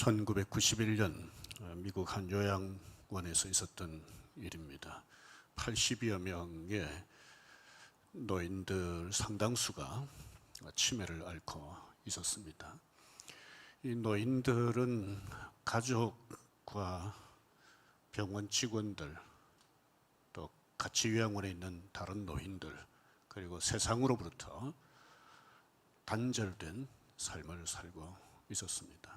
1991년 미국 한 요양원에서 있었던 일입니다. 80여 명의 노인들 상당수가 치매를 앓고 있었습니다. 이 노인들은 가족과 병원 직원들, 또 같이 요양원에 있는 다른 노인들, 그리고 세상으로부터 단절된 삶을 살고 있었습니다.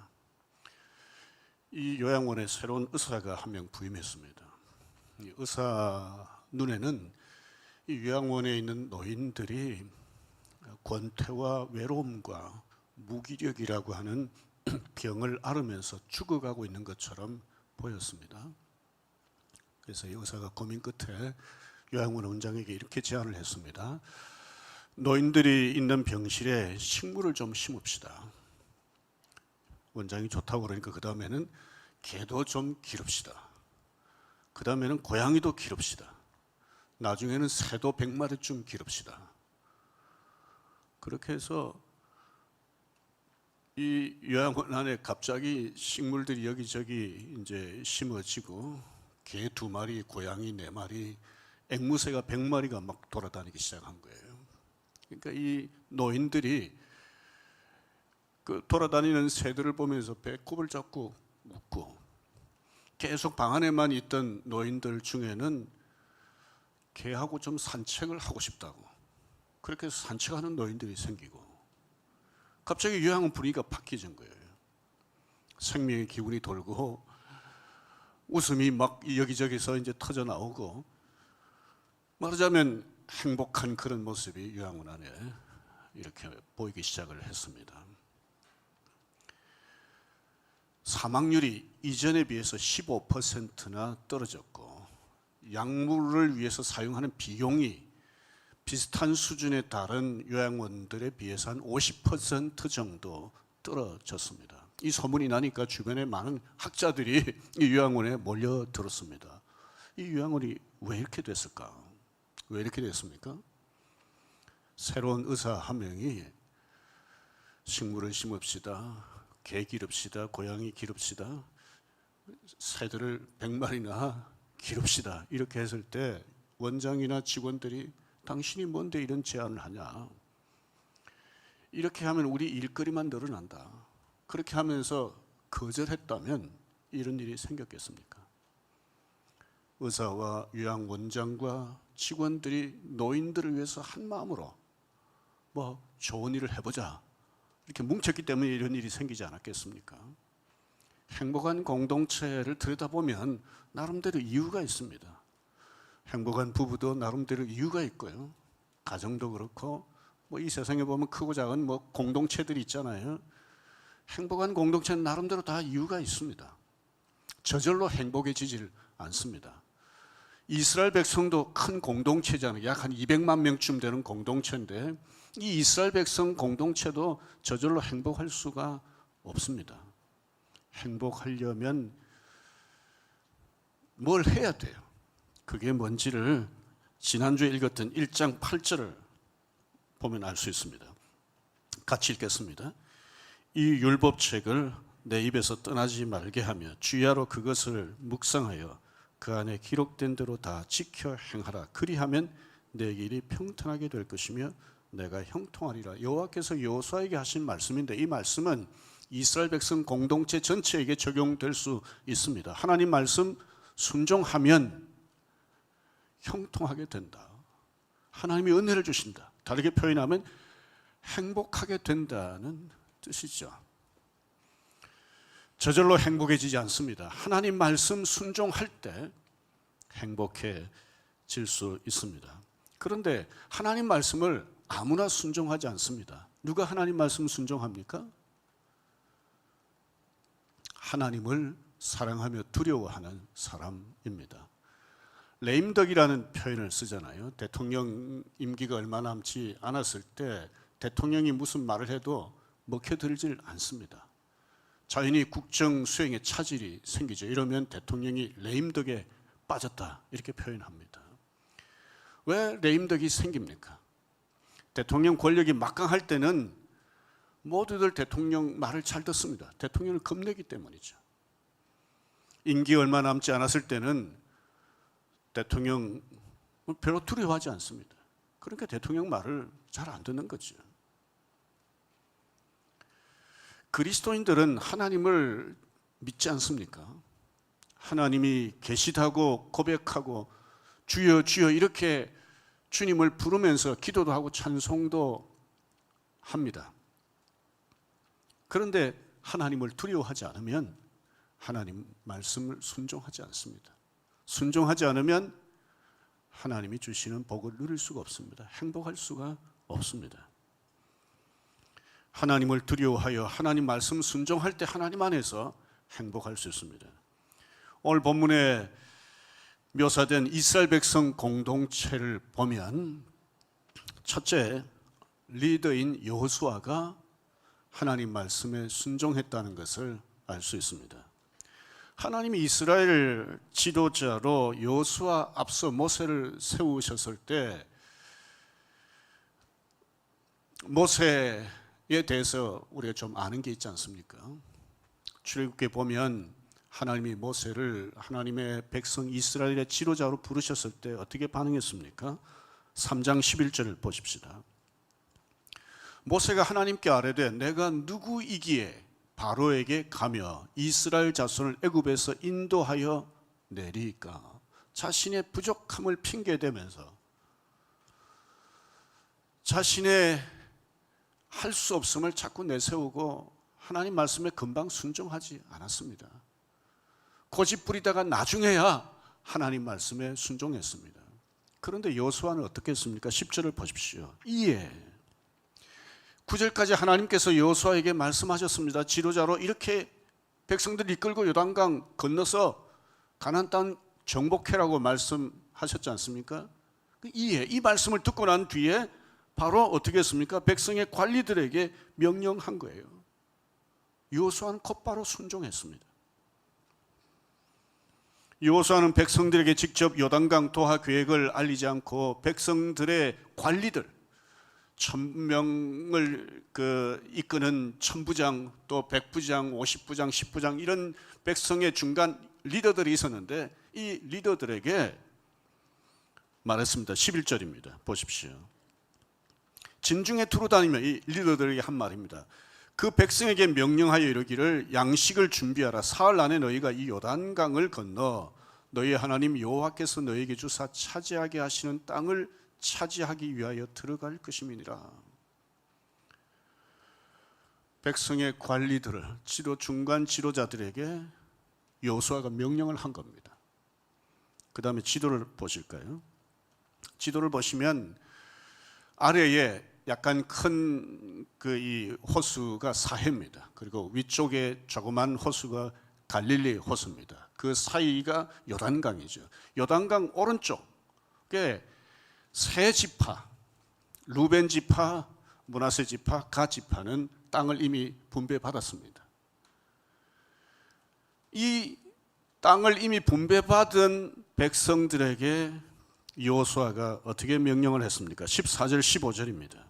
이 요양원에 새로운 의사가 한 명 부임했습니다. 이 의사 눈에는 이 요양원에 있는 노인들이 권태와 외로움과 무기력이라고 하는 병을 앓으면서 죽어가고 있는 것처럼 보였습니다. 그래서 이 의사가 고민 끝에 요양원 원장에게 이렇게 제안을 했습니다. 노인들이 있는 병실에 식물을 좀 심읍시다. 원장이 좋다고 그러니까 그 다음에는 개도 좀 기릅시다. 그 다음에는 고양이도 기릅시다. 나중에는 새도 100마리쯤 기릅시다. 그렇게 해서 이 요양원 안에 갑자기 식물들이 여기저기 이제 심어지고 개 2마리, 고양이 4마리, 앵무새가 100마리가 막 돌아다니기 시작한 거예요. 그러니까 이 노인들이 그 돌아다니는 새들을 보면서 배꼽을 잡고 웃고, 계속 방 안에만 있던 노인들 중에는 개하고 좀 산책을 하고 싶다고, 그렇게 해서 산책하는 노인들이 생기고, 갑자기 요양원 분위기가 바뀌어진 거예요. 생명의 기운이 돌고 웃음이 막 여기저기서 이제 터져 나오고, 말하자면 행복한 그런 모습이 요양원 안에 이렇게 보이기 시작을 했습니다. 사망률이 이전에 비해서 15%나 떨어졌고, 약물을 위해서 사용하는 비용이 비슷한 수준에 다른 요양원들에 비해서 한 50% 정도 떨어졌습니다. 이 소문이 나니까 주변에 많은 학자들이 이 요양원에 몰려들었습니다. 이 요양원이 왜 이렇게 됐을까? 왜 이렇게 됐습니까? 새로운 의사 한 명이 식물을 심읍시다, 개 기릅시다, 고양이 기릅시다, 새들을 100마리나 기릅시다, 이렇게 했을 때 원장이나 직원들이 당신이 뭔데 이런 제안을 하냐, 이렇게 하면 우리 일거리만 늘어난다, 그렇게 하면서 거절했다면 이런 일이 생겼겠습니까? 의사와 요양원장과 직원들이 노인들을 위해서 한 마음으로 뭐 좋은 일을 해보자 이렇게 뭉쳤기 때문에 이런 일이 생기지 않았겠습니까? 행복한 공동체를 들여다보면 나름대로 이유가 있습니다. 행복한 부부도 나름대로 이유가 있고요. 가정도 그렇고, 뭐 이 세상에 보면 크고 작은 뭐 공동체들이 있잖아요. 행복한 공동체는 나름대로 다 이유가 있습니다. 저절로 행복해지질 않습니다. 이스라엘 백성도 큰 공동체잖아요. 약 한 200만 명쯤 되는 공동체인데, 이 이스라엘 백성 공동체도 저절로 행복할 수가 없습니다. 행복하려면 뭘 해야 돼요? 그게 뭔지를 지난주에 읽었던 1장 8절을 보면 알 수 있습니다. 같이 읽겠습니다. 이 율법책을 내 입에서 떠나지 말게 하며 주야로 그것을 묵상하여 그 안에 기록된 대로 다 지켜 행하라. 그리하면 내 길이 평탄하게 될 것이며 내가 형통하리라. 여호와께서 여호수아에게 하신 말씀인데, 이 말씀은 이스라엘 백성 공동체 전체에게 적용될 수 있습니다. 하나님 말씀 순종하면 형통하게 된다. 하나님이 은혜를 주신다. 다르게 표현하면 행복하게 된다는 뜻이죠. 저절로 행복해지지 않습니다. 하나님 말씀 순종할 때 행복해질 수 있습니다. 그런데 하나님 말씀을 아무나 순종하지 않습니다. 누가 하나님 말씀 순종합니까? 하나님을 사랑하며 두려워하는 사람입니다. 레임덕이라는 표현을 쓰잖아요. 대통령 임기가 얼마 남지 않았을 때 대통령이 무슨 말을 해도 먹혀들질 않습니다. 자연히 국정 수행에 차질이 생기죠. 이러면 대통령이 레임덕에 빠졌다 이렇게 표현합니다. 왜 레임덕이 생깁니까? 대통령 권력이 막강할 때는 모두들 대통령 말을 잘 듣습니다. 대통령을 겁내기 때문이죠. 임기 얼마 남지 않았을 때는 대통령 별로 두려워하지 않습니다. 그러니까 대통령 말을 잘 안 듣는 거죠. 그리스도인들은 하나님을 믿지 않습니까? 하나님이 계시다고 고백하고 주여 주여 이렇게 주님을 부르면서 기도도 하고 찬송도 합니다. 그런데 하나님을 두려워하지 않으면 하나님 말씀을 순종하지 않습니다. 순종하지 않으면 하나님이 주시는 복을 누릴 수가 없습니다. 행복할 수가 없습니다. 하나님을 두려워하여 하나님 말씀 순종할 때 하나님 안에서 행복할 수 있습니다. 오늘 본문에 묘사된 이스라엘 백성 공동체를 보면 첫째, 리더인 여호수아가 하나님 말씀에 순종했다는 것을 알 수 있습니다. 하나님이 이스라엘 지도자로 여호수아 앞서 모세를 세우셨을 때 모세에 대해서 우리가 좀 아는 게 있지 않습니까? 출애굽기에 보면 하나님이 모세를 하나님의 백성 이스라엘의 지도자로 부르셨을 때 어떻게 반응했습니까? 3장 11절을 보십시다. 모세가 하나님께 아뢰되 내가 누구이기에 바로에게 가며 이스라엘 자손을 애굽에서 인도하여 내리까? 자신의 부족함을 핑계대면서 자신의 할 수 없음을 자꾸 내세우고 하나님 말씀에 금방 순종하지 않았습니다. 고집 부리다가 나중에야 하나님 말씀에 순종했습니다. 그런데 여호수아는 어떻게 했습니까? 10절을 보십시오. 이에 9절까지 하나님께서 여호수아에게 말씀하셨습니다. 지도자로 이렇게 백성들 이끌고 요단강 건너서 가나안 땅 정복해라고 말씀하셨지 않습니까? 이에 이 말씀을 듣고 난 뒤에 바로 어떻게 했습니까? 백성의 관리들에게 명령한 거예요. 여호수아는 곧바로 순종했습니다. 여호수아는 백성들에게 직접 요단강 도하 계획을 알리지 않고 백성들의 관리들 1000명을 이끄는 천부장 또 백부장 50부장 10부장 이런 백성의 중간 리더들이 있었는데 이 리더들에게 말했습니다. 11절입니다. 보십시오. 진중에 두루 다니며 이 리더들에게 한 말입니다. 그 백성에게 명령하여 이르기를 양식을 준비하라. 사흘 안에 너희가 이 요단강을 건너 너희 하나님 여호와께서 너희에게 주사 차지하게 하시는 땅을 차지하기 위하여 들어갈 것임이니라. 백성의 관리들을 중간 지도자들에게 여호수아가 명령을 한 겁니다. 그 다음에 지도를 보실까요? 지도를 보시면 아래에 약간 큰 이 호수가 사해입니다. 그리고 위쪽에 조그만 호수가 갈릴리 호수입니다. 그 사이가 요단강이죠. 요단강 오른쪽에 세 지파, 루벤 지파, 므낫세 지파, 갓 지파는 땅을 이미 분배받았습니다. 이 땅을 이미 분배받은 백성들에게 여호수아가 어떻게 명령을 했습니까? 14절 15절입니다.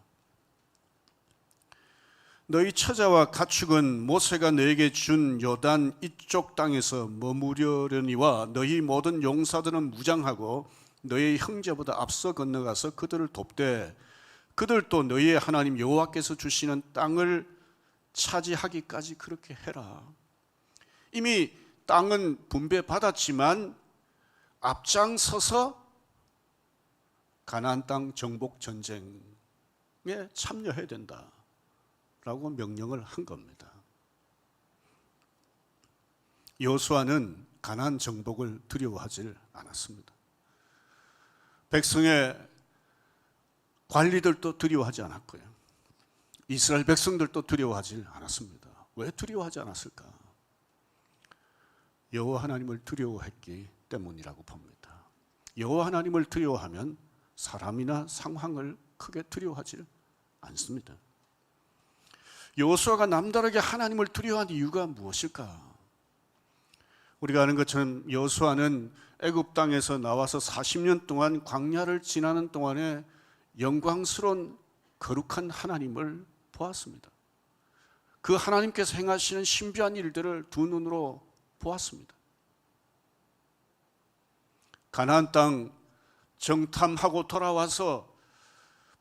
너희 처자와 가축은 모세가 너에게 준 요단 이쪽 땅에서 머무려려니와 너희 모든 용사들은 무장하고 너희 형제보다 앞서 건너가서 그들을 돕되 그들도 너희의 하나님 여호와께서 주시는 땅을 차지하기까지 그렇게 해라. 이미 땅은 분배받았지만 앞장서서 가나안 땅 정복 전쟁에 참여해야 된다라고 명령을 한 겁니다. 여호수아는 가나안 정복을 두려워하지 않았습니다. 백성의 관리들도 두려워하지 않았고요. 이스라엘 백성들도 두려워하지 않았습니다. 왜 두려워하지 않았을까? 여호와 하나님을 두려워했기 때문이라고 봅니다. 여호와 하나님을 두려워하면 사람이나 상황을 크게 두려워하지 않습니다. 여호수아가 남다르게 하나님을 두려워한 이유가 무엇일까? 우리가 아는 것처럼 여호수아는 애굽 땅에서 나와서 40년 동안 광야를 지나는 동안에 영광스러운 거룩한 하나님을 보았습니다. 그 하나님께서 행하시는 신비한 일들을 두 눈으로 보았습니다. 가나안 땅 정탐하고 돌아와서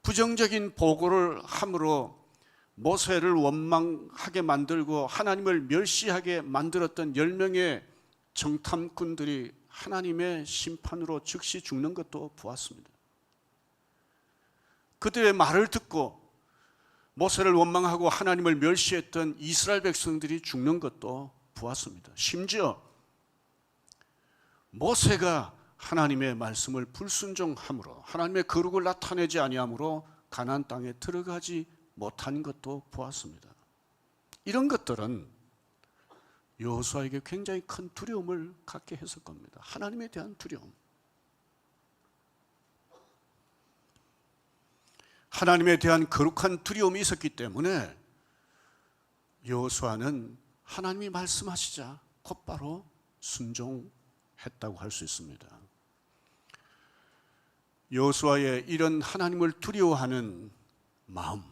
부정적인 보고를 함으로 모세를 원망하게 만들고 하나님을 멸시하게 만들었던 10명의 정탐꾼들이 하나님의 심판으로 즉시 죽는 것도 보았습니다. 그들의 말을 듣고 모세를 원망하고 하나님을 멸시했던 이스라엘 백성들이 죽는 것도 보았습니다. 심지어 모세가 하나님의 말씀을 불순종함으로 하나님의 거룩을 나타내지 아니함으로 가나안 땅에 들어가지 못한 것도 보았습니다. 이런 것들은 여호수아에게 굉장히 큰 두려움을 갖게 했을 겁니다. 하나님에 대한 두려움. 하나님에 대한 거룩한 두려움이 있었기 때문에 여호수아는 하나님이 말씀하시자 곧바로 순종했다고 할 수 있습니다. 여호수아의 이런 하나님을 두려워하는 마음,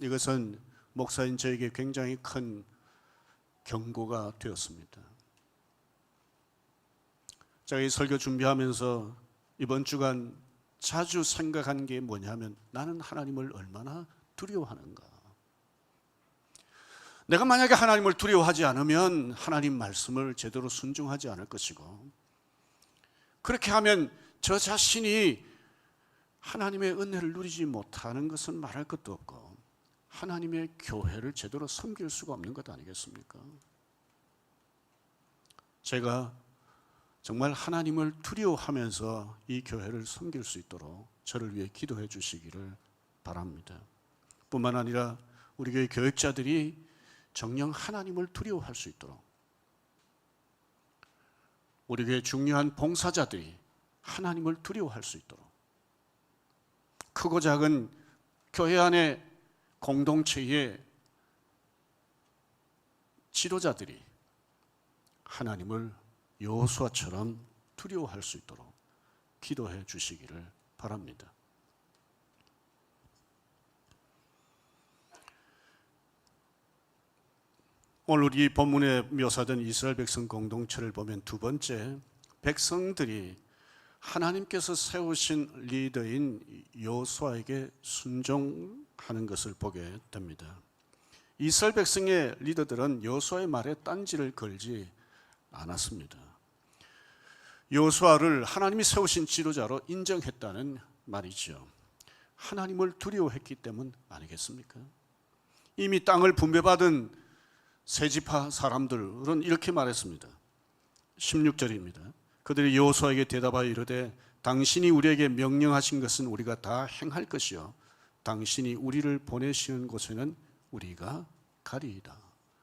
이것은 목사인 저에게 굉장히 큰 경고가 되었습니다. 제가 이 설교 준비하면서 이번 주간 자주 생각한 게 뭐냐면, 나는 하나님을 얼마나 두려워하는가. 내가 만약에 하나님을 두려워하지 않으면 하나님 말씀을 제대로 순종하지 않을 것이고, 그렇게 하면 저 자신이 하나님의 은혜를 누리지 못하는 것은 말할 것도 없고 하나님의 교회를 제대로 섬길 수가 없는 것 아니겠습니까? 제가 정말 하나님을 두려워하면서 이 교회를 섬길 수 있도록 저를 위해 기도해 주시기를 바랍니다. 뿐만 아니라 우리 교회 교역자들이 정녕 하나님을 두려워할 수 있도록, 우리 교회 중요한 봉사자들이 하나님을 두려워할 수 있도록, 크고 작은 교회 안의 공동체의 지도자들이 하나님을 여호수아처럼 두려워할 수 있도록 기도해 주시기를 바랍니다. 오늘 이 본문에 묘사된 이스라엘 백성 공동체를 보면 두 번째, 백성들이 하나님께서 세우신 리더인 여호수아에게 순종하는 것을 보게 됩니다. 이스라엘 백성의 리더들은 여호수아의 말에 딴지를 걸지 않았습니다. 여호수아를 하나님이 세우신 지도자로 인정했다는 말이죠. 하나님을 두려워했기 때문 아니겠습니까? 이미 땅을 분배받은 세 지파 사람들은 이렇게 말했습니다. 16절입니다. 그들이 여호수아에게 대답하여 이르되 당신이 우리에게 명령하신 것은 우리가 다 행할 것이요 당신이 우리를 보내시는 곳에는 우리가 가리이다.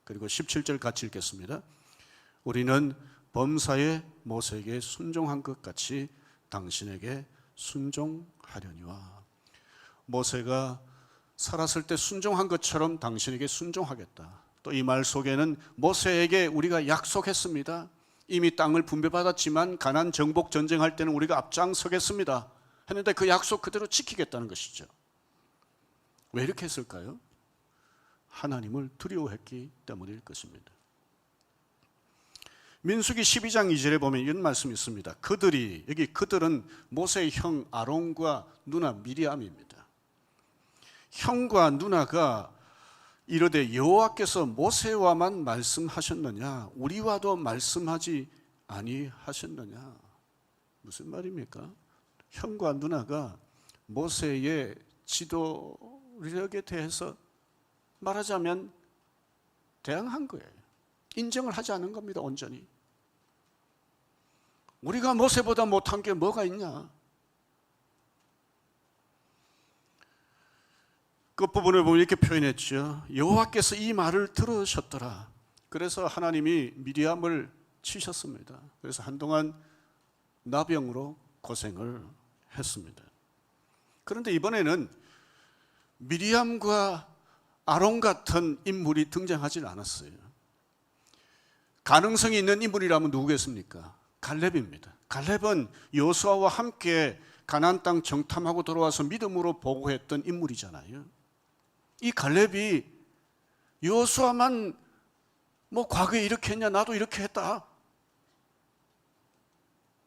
그리고 17절 같이 읽겠습니다. 우리는 범사에 모세에게 순종한 것 같이 당신에게 순종하려니와. 모세가 살았을 때 순종한 것처럼 당신에게 순종하겠다. 또 이 말 속에는 모세에게 우리가 약속했습니다. 이미 땅을 분배받았지만 가나안 정복 전쟁할 때는 우리가 앞장서겠습니다 했는데 그 약속 그대로 지키겠다는 것이죠. 왜 이렇게 했을까요? 하나님을 두려워했기 때문일 것입니다. 민수기 12장 2절에 보면 이런 말씀이 있습니다. 그들이, 여기 그들은 모세의 형 아론과 누나 미리암입니다. 형과 누나가 이르되 여호와께서 모세와만 말씀하셨느냐 우리와도 말씀하지 아니하셨느냐. 무슨 말입니까? 형과 누나가 모세의 지도력에 대해서 말하자면 대항한 거예요. 인정을 하지 않은 겁니다. 온전히. 우리가 모세보다 못한 게 뭐가 있냐. 끝부분에 보면 이렇게 표현했죠. 여호와께서 이 말을 들으셨더라. 그래서 하나님이 미리암을 치셨습니다. 그래서 한동안 나병으로 고생을 했습니다. 그런데 이번에는 미리암과 아론 같은 인물이 등장하지 않았어요. 가능성이 있는 인물이라면 누구겠습니까? 갈렙입니다. 갈렙은 여호수아와 함께 가나안 땅 정탐하고 돌아와서 믿음으로 보고했던 인물이잖아요. 이 갈렙이 여호수아만 뭐 과거에 이렇게 했냐, 나도 이렇게 했다,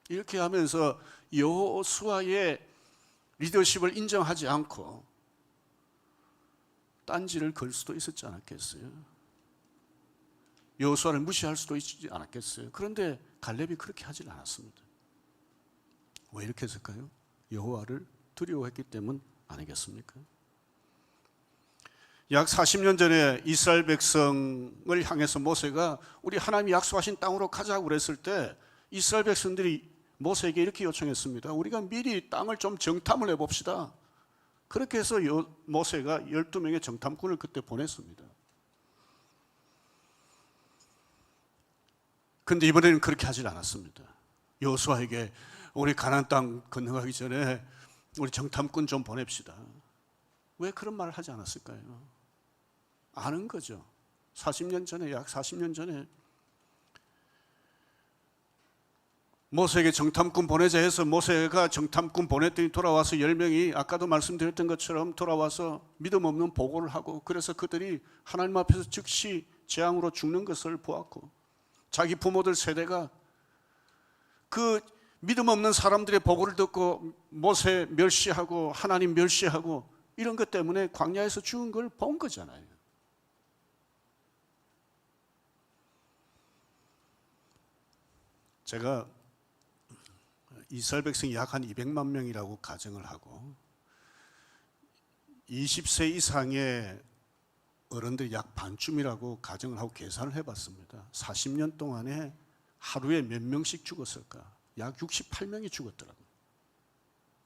이렇게 하면서 여호수아의 리더십을 인정하지 않고 딴지를 걸 수도 있었지 않았겠어요? 여호수아를 무시할 수도 있지 않았겠어요? 그런데 갈렙이 그렇게 하질 않았습니다. 왜 이렇게 했을까요? 여호와를 두려워했기 때문 아니겠습니까? 약 40년 전에 이스라엘 백성을 향해서 모세가 우리 하나님이 약속하신 땅으로 가자고 그랬을 때 이스라엘 백성들이 모세에게 이렇게 요청했습니다. 우리가 미리 땅을 좀 정탐을 해봅시다. 그렇게 해서 모세가 12명의 정탐꾼을 그때 보냈습니다. 그런데 이번에는 그렇게 하질 않았습니다. 여호수아에게 우리 가나안 땅 건너가기 전에 우리 정탐꾼 좀 보냅시다. 왜 그런 말을 하지 않았을까요? 아는 거죠. 40년 전에, 약 40년 전에 모세에게 정탐꾼 보내자 해서 모세가 정탐꾼 보냈더니 돌아와서 10명이 아까도 말씀드렸던 것처럼 돌아와서 믿음 없는 보고를 하고, 그래서 그들이 하나님 앞에서 즉시 재앙으로 죽는 것을 보았고, 자기 부모들 세대가 그 믿음 없는 사람들의 보고를 듣고 모세 멸시하고 하나님 멸시하고 이런 것 때문에 광야에서 죽은 걸 본 거잖아요. 제가 이스라엘 백성이 약 한 200만 명이라고 가정을 하고 20세 이상의 어른들이 약 반쯤이라고 가정을 하고 계산을 해봤습니다. 40년 동안에 하루에 몇 명씩 죽었을까? 약 68명이 죽었더라고요.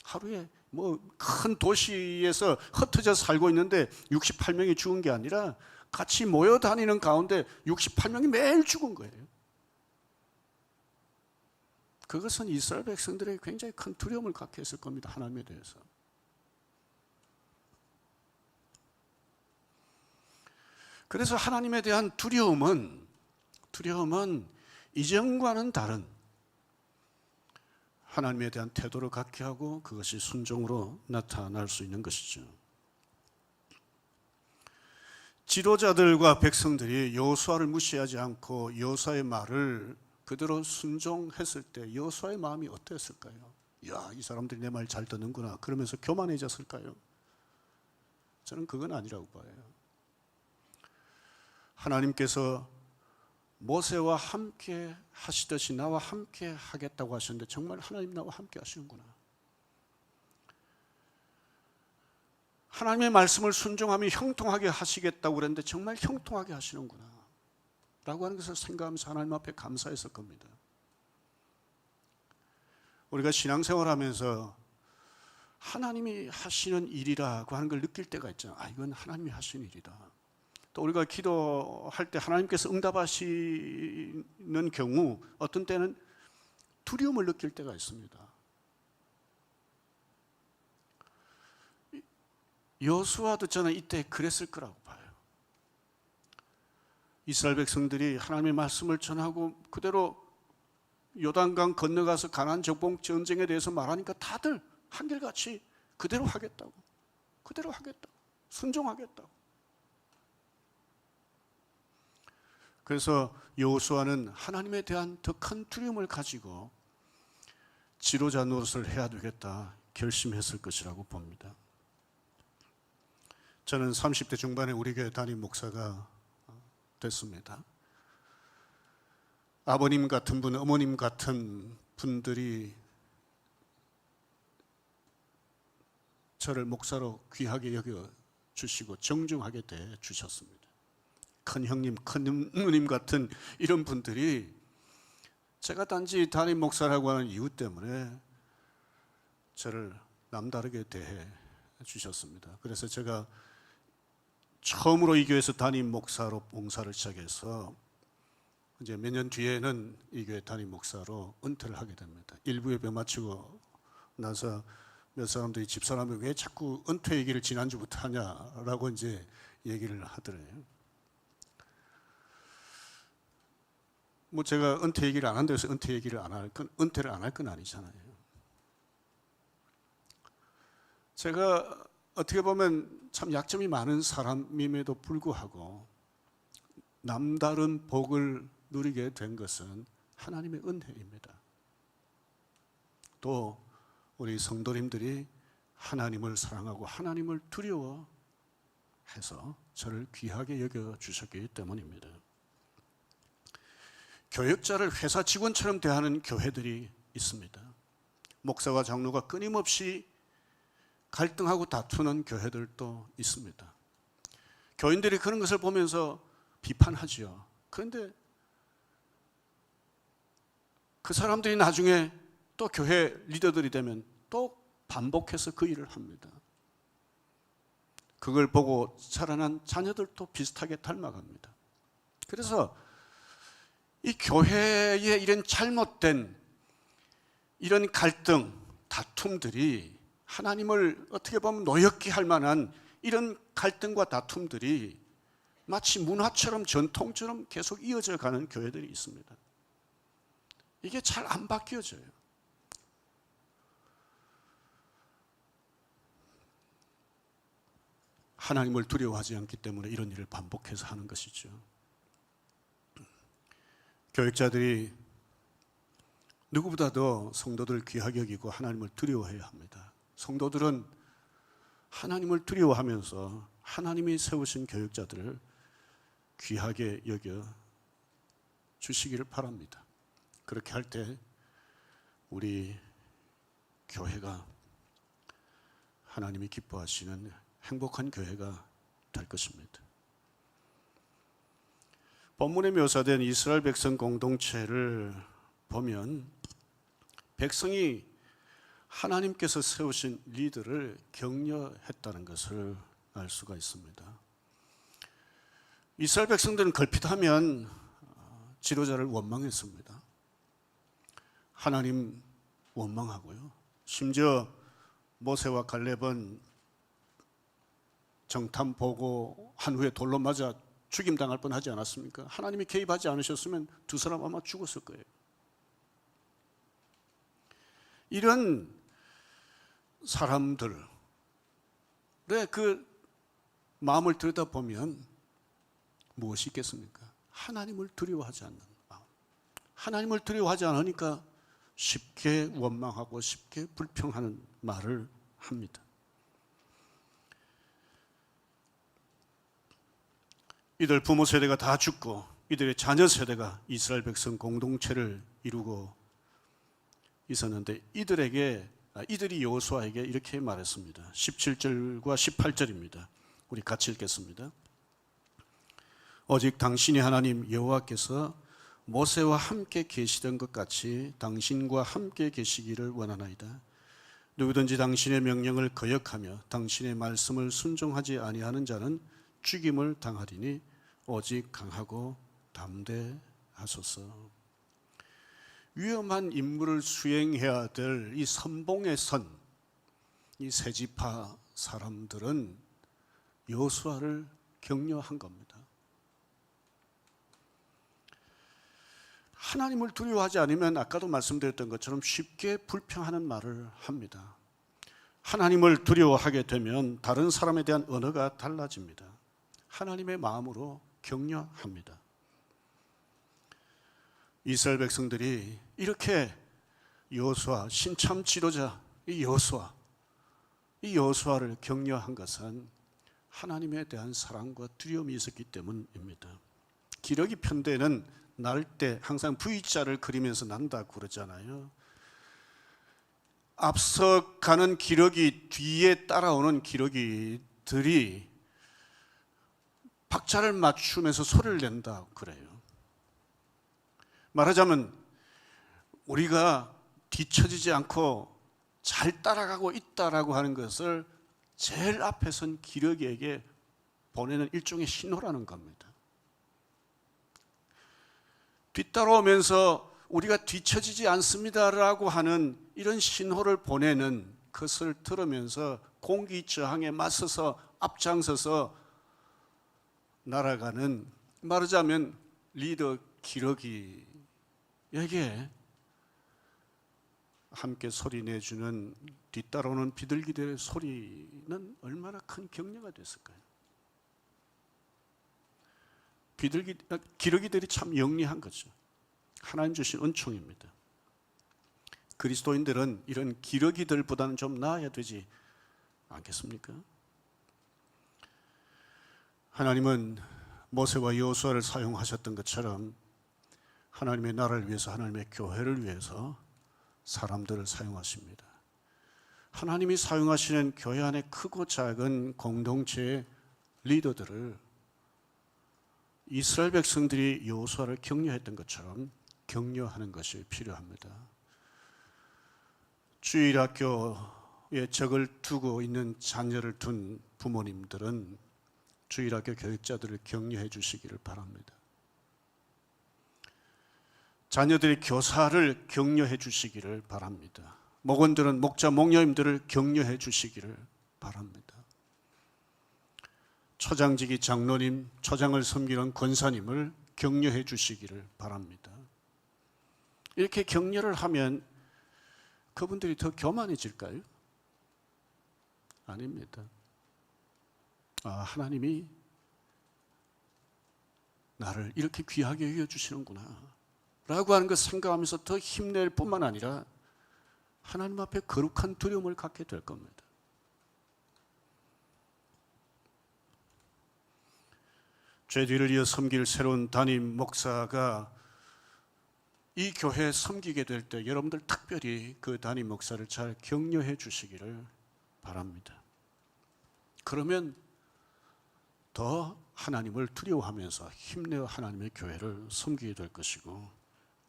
하루에 뭐 큰 도시에서 흩어져 살고 있는데 68명이 죽은 게 아니라 같이 모여 다니는 가운데 68명이 매일 죽은 거예요. 그것은 이스라엘 백성들에게 굉장히 큰 두려움을 갖게 했을 겁니다. 하나님에 대해서. 그래서 하나님에 대한 두려움은 이전과는 다른 하나님에 대한 태도를 갖게 하고 그것이 순종으로 나타날 수 있는 것이죠. 지도자들과 백성들이 여호수아를 무시하지 않고 여호수아의 말을 그대로 순종했을 때 여호수아의 마음이 어땠을까요? 야, 이 사람들이 내 말 잘 듣는구나 그러면서 교만해졌을까요? 저는 그건 아니라고 봐요. 하나님께서 모세와 함께 하시듯이 나와 함께 하겠다고 하셨는데 정말 하나님 나와 함께 하시는구나. 하나님의 말씀을 순종하며 형통하게 하시겠다고 그랬는데 정말 형통하게 하시는구나 라고 하는 것을 생각하면서 하나님 앞에 감사했을 겁니다. 우리가 신앙생활하면서 하나님이 하시는 일이라고 하는 걸 느낄 때가 있잖아요. 아, 이건 하나님이 하시는 일이다. 또 우리가 기도할 때 하나님께서 응답하시는 경우 어떤 때는 두려움을 느낄 때가 있습니다. 여호수아도 저는 이때 그랬을 거라고 봐요. 이스라엘 백성들이 하나님의 말씀을 전하고 그대로 요단강 건너가서 가나안 적봉 전쟁에 대해서 말하니까 다들 한결같이 그대로 하겠다고, 순종하겠다고. 그래서 여호수아는 하나님에 대한 더 큰 두려움을 가지고 지도자 노릇을 해야 되겠다 결심했을 것이라고 봅니다. 저는 30대 중반에 우리 교회 담임 목사가 됐습니다. 아버님 같은 분, 어머님 같은 분들이 저를 목사로 귀하게 여겨주시고 정중하게 대주셨습니다. 큰 형님, 큰 누님 같은 이런 분들이 제가 단지 담임 목사라고 하는 이유 때문에 저를 남다르게 대해 주셨습니다. 그래서 제가 처음으로 이 교회에서 담임 목사로 봉사를 시작해서 이제 몇 년 뒤에는 이 교회 담임 목사로 은퇴를 하게 됩니다. 일부 예배 마치고 나서 몇 사람들이 집사람이 왜 자꾸 은퇴 얘기를 지난주부터 하냐라고 이제 얘기를 하더래요. 뭐 제가 은퇴 얘기를 안 한다고 해서 은퇴 얘기를 안 할 건, 은퇴를 안 할 건 아니잖아요. 제가 어떻게 보면 참 약점이 많은 사람임에도 불구하고 남다른 복을 누리게 된 것은 하나님의 은혜입니다. 또 우리 성도님들이 하나님을 사랑하고 하나님을 두려워해서 저를 귀하게 여겨주셨기 때문입니다. 교역자를 회사 직원처럼 대하는 교회들이 있습니다. 목사와 장로가 끊임없이 갈등하고 다투는 교회들도 있습니다. 교인들이 그런 것을 보면서 비판하지요. 그런데 그 사람들이 나중에 또 교회 리더들이 되면 또 반복해서 그 일을 합니다. 그걸 보고 자라난 자녀들도 비슷하게 닮아갑니다. 그래서 이 교회의 이런 잘못된 이런 갈등, 다툼들이 하나님을 어떻게 보면 노엽게 할 만한 이런 갈등과 다툼들이 마치 문화처럼 전통처럼 계속 이어져 가는 교회들이 있습니다. 이게 잘 안 바뀌어져요. 하나님을 두려워하지 않기 때문에 이런 일을 반복해서 하는 것이죠. 교육자들이 누구보다도 성도들을 귀하게 여기고 하나님을 두려워해야 합니다. 성도들은 하나님을 두려워하면서 하나님이 세우신 교육자들을 귀하게 여겨 주시기를 바랍니다. 그렇게 할 때 우리 교회가 하나님이 기뻐하시는 행복한 교회가 될 것입니다. 본문에 묘사된 이스라엘 백성 공동체를 보면 백성이 하나님께서 세우신 리더를 격려했다는 것을 알 수가 있습니다. 이스라엘 백성들은 걸핏하면 지도자를 원망했습니다. 하나님 원망하고요. 심지어 모세와 갈렙은 정탐 보고 한 후에 돌로 맞아 죽임당할 뻔하지 않았습니까? 하나님이 개입하지 않으셨으면 두 사람 아마 죽었을 거예요. 이런 사람들의 그 마음을 들여다보면 무엇이 있겠습니까? 하나님을 두려워하지 않는 마음. 하나님을 두려워하지 않으니까 쉽게 원망하고 쉽게 불평하는 말을 합니다. 이들 부모 세대가 다 죽고 이들의 자녀 세대가 이스라엘 백성 공동체를 이루고 있었는데 이들이 여호수아에게 이렇게 말했습니다. 17절과 18절입니다. 우리 같이 읽겠습니다. 오직 당신의 하나님 여호와께서 모세와 함께 계시던 것 같이 당신과 함께 계시기를 원하나이다. 누구든지 당신의 명령을 거역하며 당신의 말씀을 순종하지 아니하는 자는 죽임을 당하리니 오직 강하고 담대하소서. 위험한 임무를 수행해야 될 이 선봉에 선 이 세 지파 사람들은 여호수아를 격려한 겁니다. 하나님을 두려워하지 않으면 아까도 말씀드렸던 것처럼 쉽게 불평하는 말을 합니다. 하나님을 두려워하게 되면 다른 사람에 대한 언어가 달라집니다. 하나님의 마음으로 격려합니다. 이스라엘 백성들이 이렇게 여호수아, 신참 지도자 이 여호수아를 격려한 것은 하나님에 대한 사랑과 두려움이 있었기 때문입니다. 기러기 편대는 날 때 항상 V자를 그리면서 난다고 그러잖아요. 앞서 가는 기러기 뒤에 따라오는 기러기들이 박자를 맞추면서 소리를 낸다 그래요. 말하자면 우리가 뒤처지지 않고 잘 따라가고 있다라고 하는 것을 제일 앞에 선 기러기에게 보내는 일종의 신호라는 겁니다. 뒤따라오면서 우리가 뒤처지지 않습니다라고 하는 이런 신호를 보내는 것을 들으면서 공기 저항에 맞서서 앞장서서 날아가는, 말하자면 리더 기러기에게 함께 소리 내주는 뒤따라오는 비둘기들의 소리는 얼마나 큰 격려가 됐을까요? 기러기들이 참 영리한 거죠. 하나님 주신 은총입니다. 그리스도인들은 이런 기러기들보다는 좀 나아야 되지 않겠습니까? 하나님은 모세와 여호수아를 사용하셨던 것처럼 하나님의 나라를 위해서, 하나님의 교회를 위해서 사람들을 사용하십니다. 하나님이 사용하시는 교회 안에 크고 작은 공동체의 리더들을 이스라엘 백성들이 여호수아를 격려했던 것처럼 격려하는 것이 필요합니다. 주일학교에 적을 두고 있는 자녀를 둔 부모님들은 주일학교 교육자들을 격려해 주시기를 바랍니다. 자녀들이 교사를 격려해 주시기를 바랍니다. 목원들은 목자, 목녀님들을 격려해 주시기를 바랍니다. 초장직이 장로님, 초장을 섬기는 권사님을 격려해 주시기를 바랍니다. 이렇게 격려를 하면 그분들이 더 교만해질까요? 아닙니다. 하나님이 나를 이렇게 귀하게 여겨주시는구나 라고 하는 것 생각하면서 더 힘낼 뿐만 아니라 하나님 앞에 거룩한 두려움을 갖게 될 겁니다. 죄 뒤를 이어 섬길 새로운 담임 목사가 이 교회에 섬기게 될 때 여러분들 특별히 그 담임 목사를 잘 격려해 주시기를 바랍니다. 그러면 더 하나님을 두려워하면서 힘내어 하나님의 교회를 섬기게 될 것이고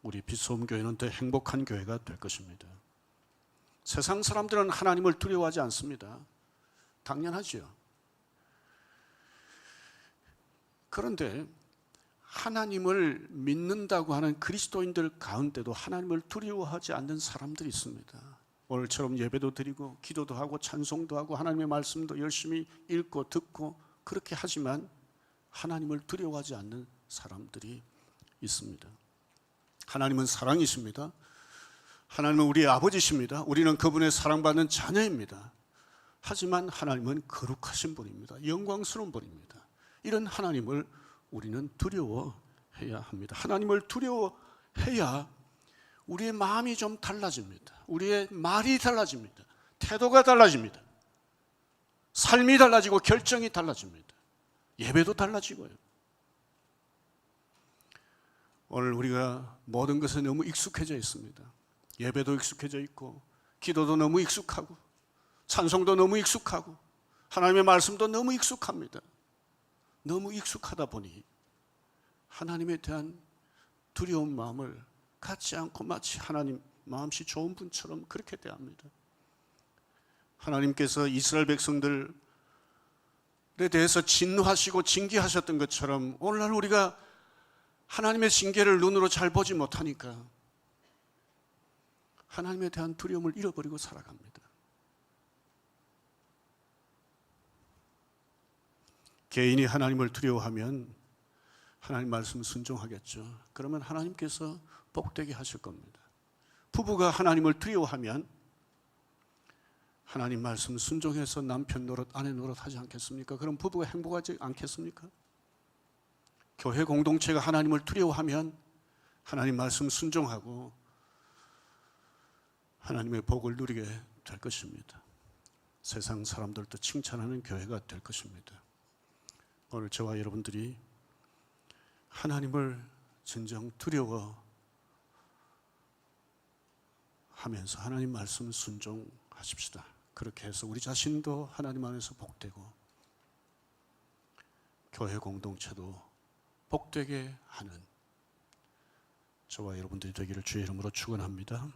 우리 빛소음교회는 더 행복한 교회가 될 것입니다. 세상 사람들은 하나님을 두려워하지 않습니다. 당연하지요. 그런데 하나님을 믿는다고 하는 그리스도인들 가운데도 하나님을 두려워하지 않는 사람들이 있습니다. 오늘처럼 예배도 드리고 기도도 하고 찬송도 하고 하나님의 말씀도 열심히 읽고 듣고 그렇게 하지만 하나님을 두려워하지 않는 사람들이 있습니다. 하나님은 사랑이십니다. 하나님은 우리의 아버지십니다. 우리는 그분의 사랑받는 자녀입니다. 하지만 하나님은 거룩하신 분입니다. 영광스러운 분입니다. 이런 하나님을 우리는 두려워해야 합니다. 하나님을 두려워해야 우리의 마음이 좀 달라집니다. 우리의 말이 달라집니다. 태도가 달라집니다. 삶이 달라지고 결정이 달라집니다. 예배도 달라지고요. 오늘 우리가 모든 것에 너무 익숙해져 있습니다. 예배도 익숙해져 있고 기도도 너무 익숙하고 찬송도 너무 익숙하고 하나님의 말씀도 너무 익숙합니다. 너무 익숙하다 보니 하나님에 대한 두려운 마음을 갖지 않고 마치 하나님 마음씨 좋은 분처럼 그렇게 대합니다. 하나님께서 이스라엘 백성들에 대해서 진노하시고 징계하셨던 것처럼 오늘날 우리가 하나님의 징계를 눈으로 잘 보지 못하니까 하나님에 대한 두려움을 잃어버리고 살아갑니다. 개인이 하나님을 두려워하면 하나님 말씀 순종하겠죠. 그러면 하나님께서 복되게 하실 겁니다. 부부가 하나님을 두려워하면 하나님 말씀 순종해서 남편 노릇, 아내 노릇 하지 않겠습니까? 그럼 부부가 행복하지 않겠습니까? 교회 공동체가 하나님을 두려워하면 하나님 말씀 순종하고 하나님의 복을 누리게 될 것입니다. 세상 사람들도 칭찬하는 교회가 될 것입니다. 오늘 저와 여러분들이 하나님을 진정 두려워하면서 하나님 말씀 순종하십시다. 그렇게 해서 우리 자신도 하나님 안에서 복되고 교회 공동체도 복되게 하는 저와 여러분들이 되기를 주의 이름으로 축원합니다.